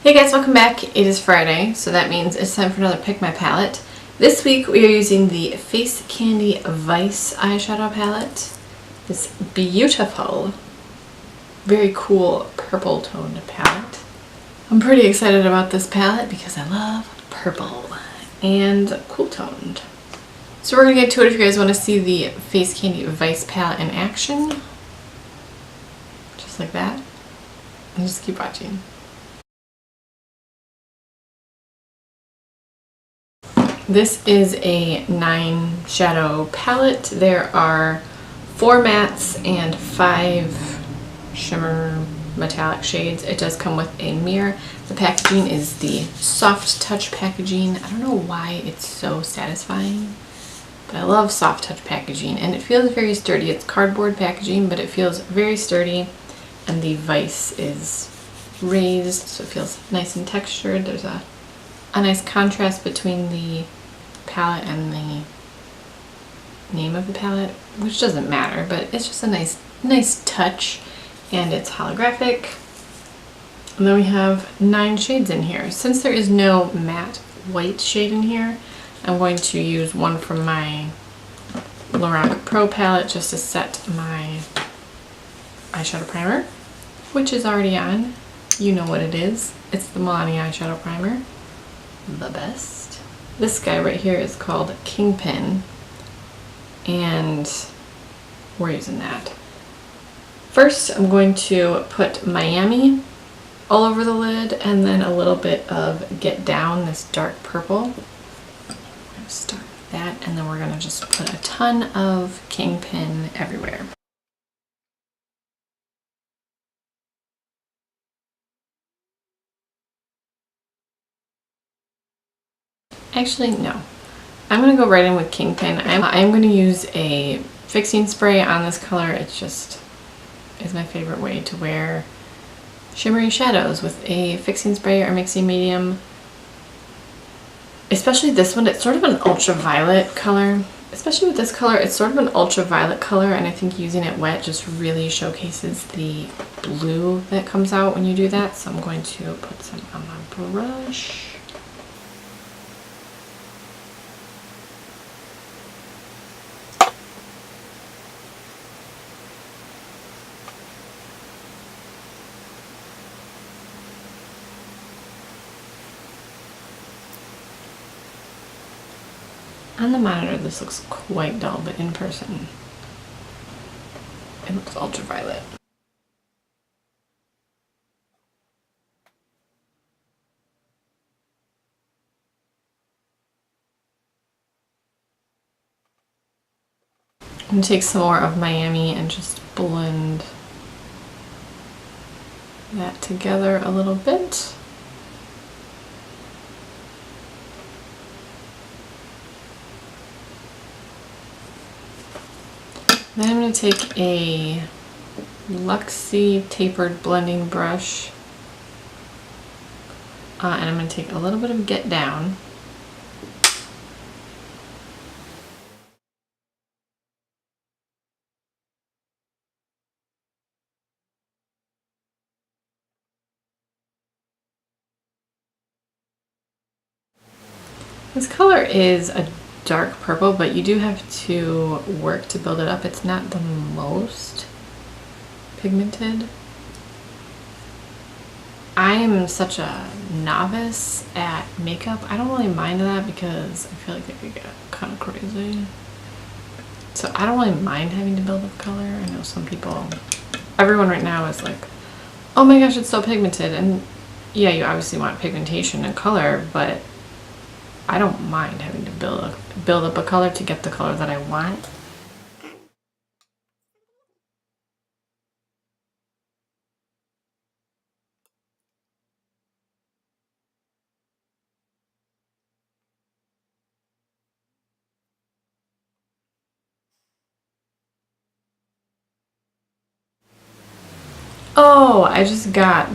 Hey guys, welcome back. It is Friday, so that means it's time for another Pick My Palette. This week we are using the Face Candy Vice eyeshadow palette. This beautiful, very cool purple toned palette. I'm pretty excited about this palette because I love purple and cool toned. So we're going to get to it if you guys want to see the Face Candy Vice palette in action. Just like that. And just keep watching. This is a 9 shadow palette. There are 4 mattes and 5 shimmer metallic shades. It does come with a mirror. The packaging is the soft touch packaging. I don't know why it's so satisfying, but I love soft touch packaging and it feels very sturdy. It's cardboard packaging, but it feels very sturdy, and the vise is raised so it feels nice and textured. There's a nice contrast between the palette and the name of the palette, which doesn't matter, but it's just a nice touch, and it's holographic. And then we have 9 shades in here. Since there is no matte white shade in here, I'm going to use one from my Lorac Pro palette just to set my eyeshadow primer, which is already on. You know what it is. It's the Milani eyeshadow primer. The best. This guy right here is called Kingpin, and we're using that. First, I'm going to put Miami all over the lid, and then a little bit of Get Down, this dark purple. I'm going to start with that, and then we're going to just put a ton of Kingpin everywhere. Actually, no. I'm going to go right in with Kingpin. I'm going to use a fixing spray on this color. It just is my favorite way to wear shimmery shadows, with a fixing spray or mixing medium. Especially this one, it's sort of an ultraviolet color. Especially with this color, it's sort of an ultraviolet color, and I think using it wet just really showcases the blue that comes out when you do that. So I'm going to put some on my brush. On the monitor this looks quite dull, but in person it looks ultraviolet. I'm going to take some more of Miami and just blend that together a little bit. Then I'm going to take a Luxie tapered blending brush, and I'm going to take a little bit of Get Down. This color is a dark purple, but you do have to work to build it up. It's not the most pigmented. I am such a novice at makeup. I don't really mind that because I feel like it could get kind of crazy. So I don't really mind having to build up color. I know some people, everyone right now is like, oh my gosh, it's so pigmented. And yeah, you obviously want pigmentation and color, but I don't mind having to build up a color to get the color that I want. Oh, I just got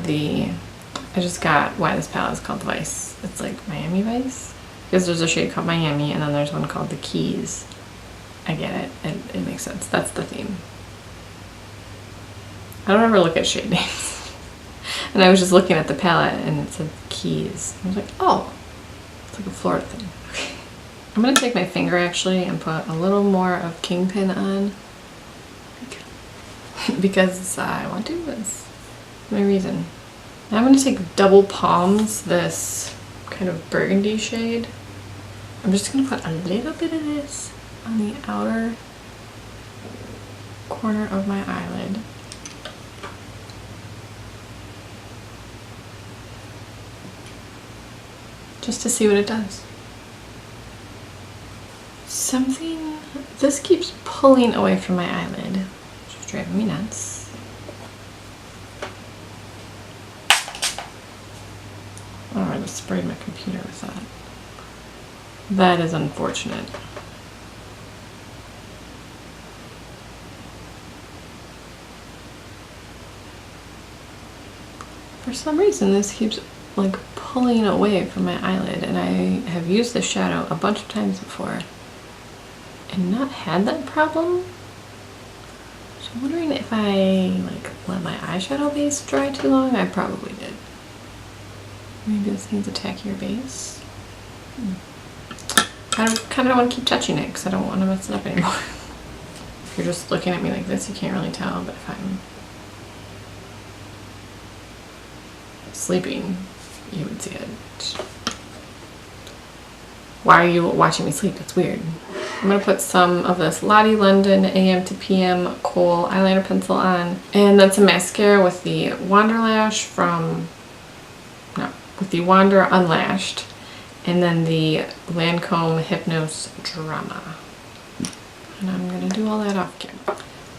why this palette is called Vice. It's like Miami Vice. Because there's a shade called Miami, and then there's one called the Keys. I get it. It makes sense. That's the theme. I don't ever look at shade names. And I was just looking at the palette and it said keys. I was like, oh, it's like a Florida thing. Okay. I'm going to take my finger actually and put a little more of Kingpin on because I want to. That's my reason. Now I'm going to take Double Palms, this kind of burgundy shade. I'm just going to put a little bit of this on the outer corner of my eyelid. Just to see what it does. This keeps pulling away from my eyelid, which is driving me nuts. Oh, I just sprayed my computer with that. That is unfortunate. For some reason this keeps like pulling away from my eyelid, and I have used this shadow a bunch of times before and not had that problem. So I'm wondering if I like let my eyeshadow base dry too long. I probably did. Maybe this needs a tackier base. I kind of want to keep touching it because I don't want to mess it up anymore. If you're just looking at me like this, you can't really tell, but if I'm sleeping, you would see it. Why are you watching me sleep? That's weird. I'm going to put some of this Lottie London AM to PM Kohl eyeliner pencil on, and then some mascara with the Wanderlash with the Wander Unlashed, and then the Lancome Hypnose Drama. And I'm going to do all that off camera.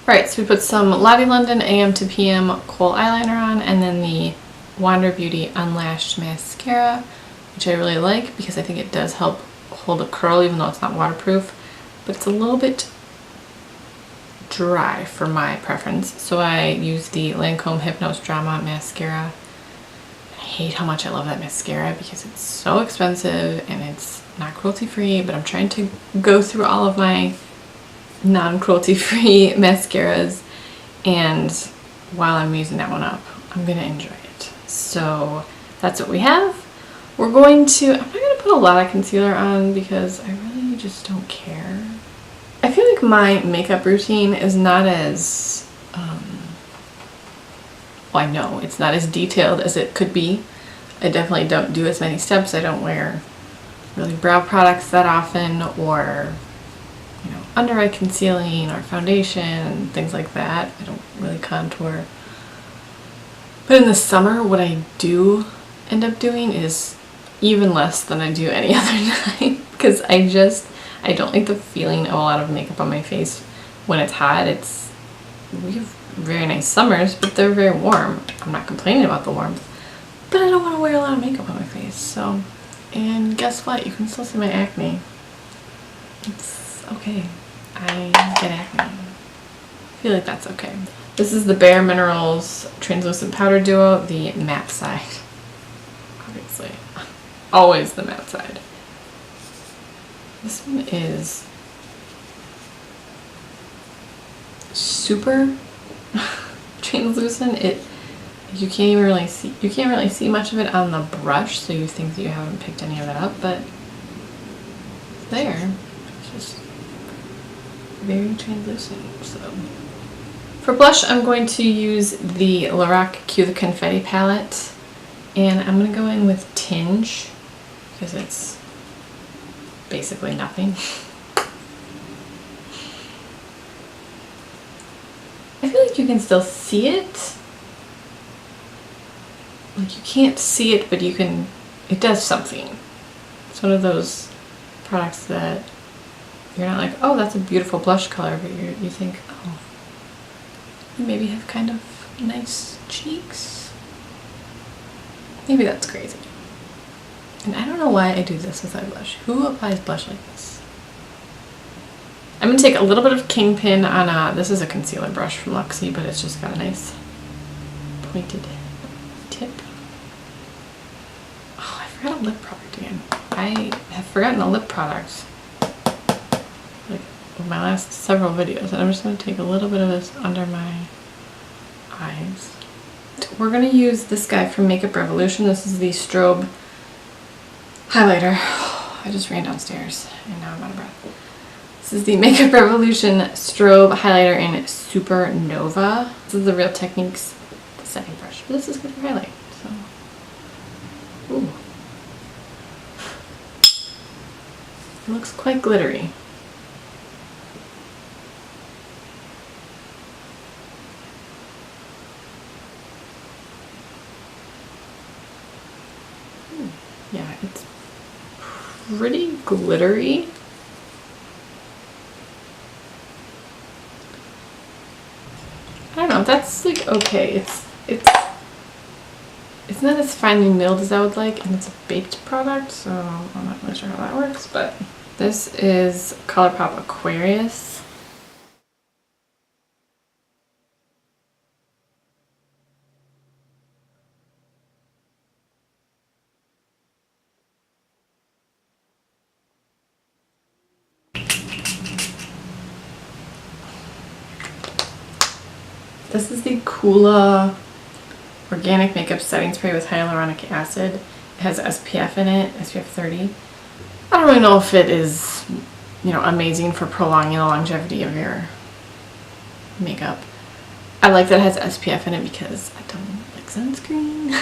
Alright, so we put some Lottie London AM to PM Kohl eyeliner on, and then the Wander Beauty Unlashed mascara, which I really like because I think it does help hold a curl even though it's not waterproof, but it's a little bit dry for my preference. So I use the Lancome Hypnose Drama mascara. I hate how much I love that mascara because it's so expensive and it's not cruelty free, but I'm trying to go through all of my non-cruelty free mascaras, and while I'm using that one up, I'm gonna enjoy it. So that's what we have. I'm not going to put a lot of concealer on because I really just don't care. I feel like my makeup routine is not as, well, I know it's not as detailed as it could be. I definitely don't do as many steps. I don't wear really brow products that often, or under eye concealing or foundation and things like that. I don't really contour. But in the summer, what I do end up doing is even less than I do any other time, because I don't like the feeling of a lot of makeup on my face when it's hot. We have very nice summers, but they're very warm. I'm not complaining about the warmth, but I don't want to wear a lot of makeup on my face. So, and guess what? You can still see my acne. It's okay. I get acne. I feel like that's okay. This is the Bare Minerals Translucent Powder Duo, the matte side. Obviously. Always the matte side. This one is super translucent. You can't really see much of it on the brush, so you think that you haven't picked any of it up, but there. It's just very translucent. So for blush, I'm going to use the Lorac Q the Confetti palette, and I'm going to go in with Tinge because it's basically nothing. I feel like you can still see it. Like, you can't see it, but it does something. It's one of those products that you're not like, oh, that's a beautiful blush color, but you think, oh, you maybe have kind of nice cheeks. Maybe that's crazy. And I don't know why I do this with eye blush. Who applies blush like this? I'm going to take a little bit of Kingpin on this is a concealer brush from Luxie, but it's just got a nice pointed tip. Oh, I forgot a lip product again. I have forgotten a lip product like in my last several videos, and I'm just going to take a little bit of this under my eyes. We're going to use this guy from Makeup Revolution. This is the strobe highlighter. I just ran downstairs and now I'm out of breath. This is the Makeup Revolution strobe highlighter in Supernova. This is the Real Techniques setting brush. But this is good for highlight. So, ooh. It looks quite glittery. Yeah, it's pretty glittery. I don't know, that's like okay. It's not as finely milled as I would like, and it's a baked product, so I'm not really sure how that works, but this is ColourPop Aquarius. This is the Coola Organic Makeup Setting Spray with Hyaluronic Acid. It has SPF in it, SPF 30. I don't really know if it is, you know, amazing for prolonging the longevity of your makeup. I like that it has SPF in it because I don't like sunscreen.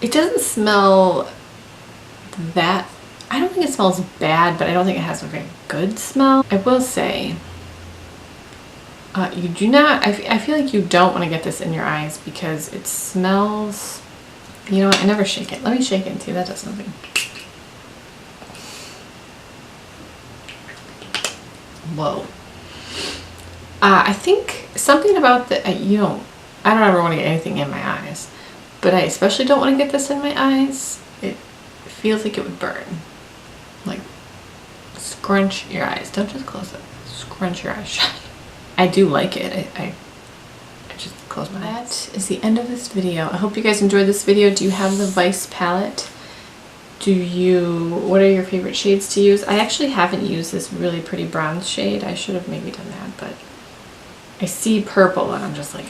It doesn't smell that, I don't think it smells bad, but I don't think it has a very good smell. I will say, you do not, I feel like you don't want to get this in your eyes because it smells, you know what, I never shake it. Let me shake it and see if that does something. Whoa. I think something about the, I don't ever want to get anything in my eyes, but I especially don't want to get this in my eyes. It feels like it would burn. Like, scrunch your eyes. Don't just close it. Scrunch your eyes shut. I do like it. I just close my eyes. That is the end of this video. I hope you guys enjoyed this video. Do you have the Vice palette? What are your favorite shades to use? I actually haven't used this really pretty bronze shade. I should have maybe done that, but I see purple and I'm just like,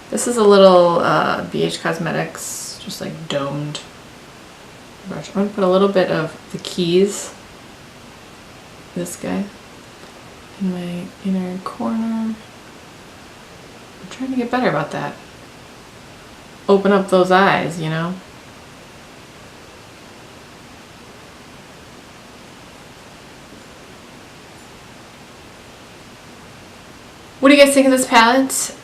this is a little BH Cosmetics, just like domed brush. I'm going to put a little bit of the Keys, this guy, in my inner corner. I'm trying to get better about that. Open up those eyes, you know? What do you guys think of this palette?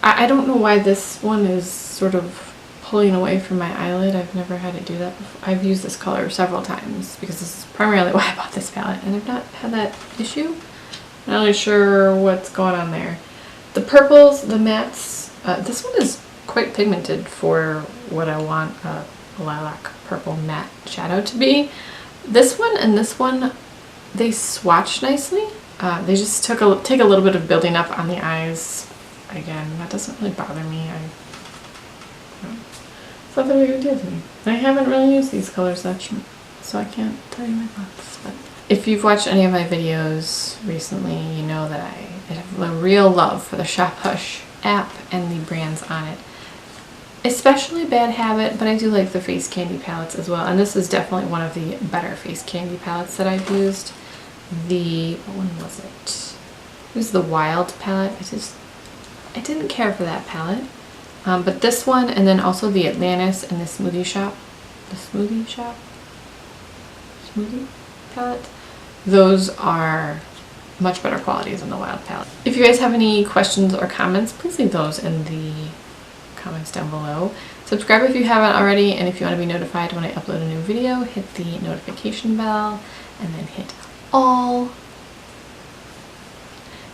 I don't know why this one is sort of pulling away from my eyelid. I've never had it do that before. I've used this color several times because this is primarily why I bought this palette, and I've not had that issue. Not really sure what's going on there. The purples, the mattes, this one is quite pigmented for what I want a lilac purple matte shadow to be. This one and this one, they swatch nicely. They just take a little bit of building up on the eyes. Again, that doesn't really bother me. It's not that big of a deal to me. I haven't really used these colors much, so I can't tell you my thoughts. But if you've watched any of my videos recently, you know that I have a real love for the Shop Hush app and the brands on it. Especially Bad Habit, but I do like the face candy palettes as well. And this is definitely one of the better face candy palettes that I've used. What one was it? It was the Wild palette. I didn't care for that palette. But this one, and then also the Atlantis and the Smoothie palette. Those are much better qualities than the Wild palette. If you guys have any questions or comments, please leave those in the comments down below. Subscribe if you haven't already, and if you want to be notified when I upload a new video, hit the notification bell, and then hit all.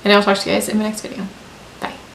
And I'll talk to you guys in my next video.